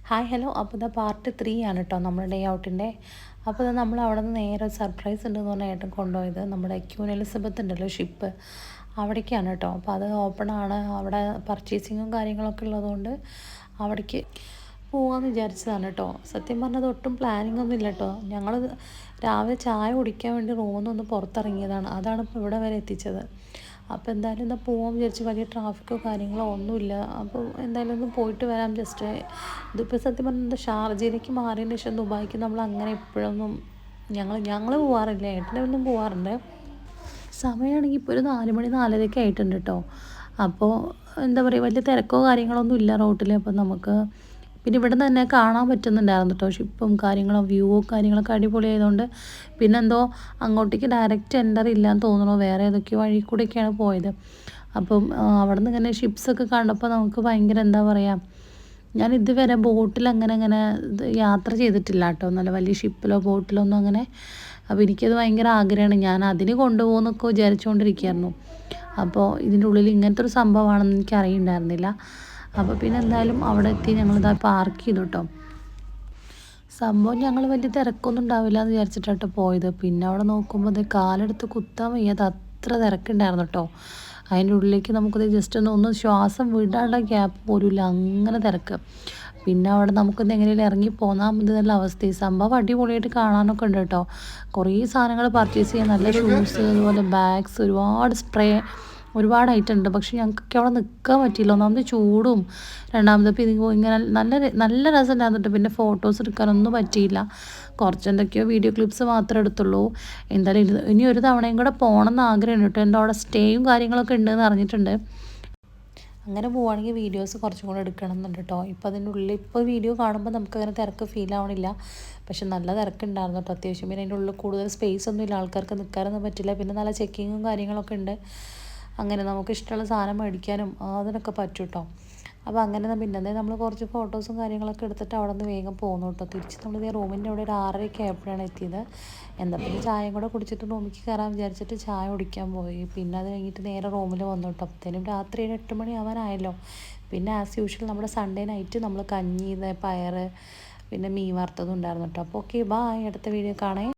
Hi hello. അപ്പോൾ ഇതാ part 3 ആണ് കേട്ടോ നമ്മുടെ ഡേ ഔട്ടിൻ്റെ. അപ്പോൾ ഇത് നമ്മൾ അവിടെ നിന്ന് നേരെ സർപ്രൈസ് ഉണ്ടെന്ന് പറഞ്ഞാൽ ഏട്ടൻ കൊണ്ടുപോയത് നമ്മുടെ ക്യൂൻ എലിസബത്ത് ഉണ്ടല്ലോ ഷിപ്പ്, അവിടേക്കാണ് കേട്ടോ. അപ്പോൾ അത് ഓപ്പണാണ്, അവിടെ പർച്ചേസിങ്ങും കാര്യങ്ങളൊക്കെ ഉള്ളതുകൊണ്ട് അവിടേക്ക് പോകാമെന്ന് വിചാരിച്ചതാണ് കേട്ടോ. സത്യം പറഞ്ഞത് ഒട്ടും പ്ലാനിങ് ഒന്നും ഇല്ല കേട്ടോ. ഞങ്ങൾ രാവിലെ ചായ കുടിക്കാൻ വേണ്ടി റൂമിൽ നിന്ന് പുറത്തിറങ്ങിയതാണ്, അതാണ് ഇപ്പോൾ ഇവിടെ വരെ എത്തിച്ചത്. അപ്പോൾ എന്തായാലും എന്നാൽ പോകാൻ വിചാരിച്ച്, വലിയ ട്രാഫിക്കോ കാര്യങ്ങളോ ഒന്നുമില്ല. അപ്പോൾ എന്തായാലും ഒന്ന് പോയിട്ട് വരാം ജസ്റ്റ്. ഇതിപ്പോൾ സത്യം പറഞ്ഞാൽ ഷാർജയിലേക്ക് മാറിയതിന് ശേഷം ദുബായിക്ക് നമ്മൾ അങ്ങനെ എപ്പോഴൊന്നും ഞങ്ങൾ പോകാറില്ല, ഏട്ടനൊന്നും പോകാറുണ്ട്. സമയമാണെങ്കിൽ ഇപ്പോൾ ഒരു 4 മണി 4:30 ആയിട്ടുണ്ട് കേട്ടോ. അപ്പോൾ എന്താ പറയുക, വലിയ തിരക്കോ കാര്യങ്ങളൊന്നും ഇല്ല റോട്ടിൽ. അപ്പോൾ നമുക്ക് പിന്നെ ഇവിടെ നിന്ന് തന്നെ കാണാൻ പറ്റുന്നുണ്ടായിരുന്നു കേട്ടോ ഷിപ്പും കാര്യങ്ങളും, വ്യൂവും കാര്യങ്ങളൊക്കെ അടിപൊളിയായതുകൊണ്ട്. പിന്നെന്തോ അങ്ങോട്ടേക്ക് ഡയറക്റ്റ് എൻ്റർ ഇല്ലയെന്ന് തോന്നുന്നു, വേറെ ഏതൊക്കെയോ വഴി കൂടെയൊക്കെയാണ് പോയത്. അപ്പം അവിടെ നിന്ന് ഇങ്ങനെ ഷിപ്സൊക്കെ കണ്ടപ്പോൾ നമുക്ക് ഭയങ്കര എന്താ പറയുക, ഞാൻ ഇതുവരെ ബോട്ടിൽ അങ്ങനെ യാത്ര ചെയ്തിട്ടില്ല കേട്ടോ, നല്ല വലിയ ഷിപ്പിലോ ബോട്ടിലോ ഒന്നും അങ്ങനെ. അപ്പോൾ എനിക്കത് ഭയങ്കര ആഗ്രഹമാണ്, ഞാൻ അതിന് കൊണ്ടുപോകുന്നൊക്കെ വിചാരിച്ചുകൊണ്ടിരിക്കുകയായിരുന്നു. അപ്പോൾ ഇതിൻ്റെ ഉള്ളിൽ ഇങ്ങനത്തെ ഒരു സംഭവമാണെന്ന് എനിക്ക് അറിയുന്നുണ്ടായിരുന്നില്ല. അപ്പോൾ പിന്നെ എന്തായാലും അവിടെ എത്തി ഞങ്ങളിതാ പാർക്ക് ചെയ്തു കേട്ടോ. സംഭവം ഞങ്ങൾ വലിയ തിരക്കൊന്നും ഉണ്ടാവില്ല എന്ന് വിചാരിച്ചിട്ടാട്ടോ പോയത്. പിന്നെ അവിടെ നോക്കുമ്പോൾ അത് കാലെടുത്ത് കുത്താൻ വയ്യാതെ അത്ര തിരക്കുണ്ടായിരുന്നു കേട്ടോ. അതിൻ്റെ ഉള്ളിലേക്ക് നമുക്കത് ജസ്റ്റ് ഒന്ന് ശ്വാസം വിടാനുള്ള ഗ്യാപ്പ് പോലും ഇല്ല, അങ്ങനെ തിരക്ക്. പിന്നെ അവിടെ നമുക്കൊന്ന് എങ്ങനെയും ഇറങ്ങി പോന്നാൽ മതി എന്നുള്ള അവസ്ഥയും. സംഭവം അടിപൊളിയായിട്ട് കാണാനൊക്കെ ഉണ്ട് കേട്ടോ. കുറേ സാധനങ്ങൾ പർച്ചേസ് ചെയ്യാൻ, നല്ല ഷൂസ്, അതുപോലെ ബാഗ്സ്, ഒരുപാട് സ്പ്രേ, ഒരുപാട് ഐറ്റം ഉണ്ട്. പക്ഷേ ഞങ്ങൾക്കൊക്കെ അവിടെ നിൽക്കാൻ പറ്റിയില്ല. ഒന്നാമത് ചൂടും, രണ്ടാമത് ഇപ്പോൾ ഇത് ഇങ്ങനെ നല്ല രസമുണ്ടായിരുന്നു. പിന്നെ ഫോട്ടോസ് എടുക്കാനൊന്നും പറ്റിയില്ല, കുറച്ചെന്തൊക്കെയോ വീഡിയോ ക്ലിപ്സ് മാത്രമേ എടുത്തുള്ളൂ. എന്തായാലും ഇനി ഒരു തവണയും കൂടെ പോകണം എന്ന് ആഗ്രഹമുണ്ട് കേട്ടോ. എൻ്റെ അവിടെ സ്റ്റേയും കാര്യങ്ങളൊക്കെ ഉണ്ടെന്ന് അറിഞ്ഞിട്ടുണ്ട്. അങ്ങനെ പോവുകയാണെങ്കിൽ വീഡിയോസ് കുറച്ചും കൂടെ എടുക്കണം എന്നുണ്ട് കേട്ടോ. ഇപ്പോൾ അതിൻ്റെ ഉള്ളിൽ ഇപ്പോൾ വീഡിയോ കാണുമ്പോൾ നമുക്കങ്ങനെ തിരക്ക് ഫീൽ ആവണില്ല, പക്ഷെ നല്ല തിരക്കുണ്ടായിരുന്നു കേട്ടോ അത്യാവശ്യം. പിന്നെ അതിൻ്റെ ഉള്ളിൽ കൂടുതൽ സ്പേസ് ഒന്നും ഇല്ല, ആൾക്കാർക്ക് നിൽക്കാനൊന്നും പറ്റില്ല. പിന്നെ നല്ല ചെക്കിങ്ങും കാര്യങ്ങളൊക്കെ ഉണ്ട്. അങ്ങനെ നമുക്ക് ഇഷ്ടമുള്ള സാധനം മേടിക്കാനും അതിനൊക്കെ പറ്റും കേട്ടോ. അപ്പോൾ അങ്ങനെ പിന്നെ നമ്മൾ കുറച്ച് ഫോട്ടോസും കാര്യങ്ങളൊക്കെ എടുത്തിട്ട് അവിടെ നിന്ന് വേഗം പോകുന്നു കേട്ടോ. തിരിച്ച് നമ്മൾ റൂമിൻ്റെ അവിടെ ഒരു 6:30 ആയപ്പോഴാണ് എത്തിയത്. എന്താ പിന്നെ ചായയും കൂടെ കുടിച്ചിട്ട് റൂമിലേക്ക് കയറാൻ വിചാരിച്ചിട്ട് ചായ കുടിക്കാൻ പോയി. പിന്നെ അത് കഴിഞ്ഞിട്ട് നേരെ റൂമിൽ വന്നു കേട്ടോ. അപ്പോഴത്തേനും രാത്രി 8 മണി ആവാനായല്ലോ. പിന്നെ ആസ് യൂഷ്വൽ നമ്മുടെ സൺഡേ നൈറ്റ് നമ്മൾ കഞ്ഞി, പയർ, പിന്നെ മീൻ വറുത്തതും ഉണ്ടായിരുന്നു കേട്ടോ. അപ്പോൾ ഓക്കെ, ബായ്, അടുത്ത വീഡിയോ കാണേ.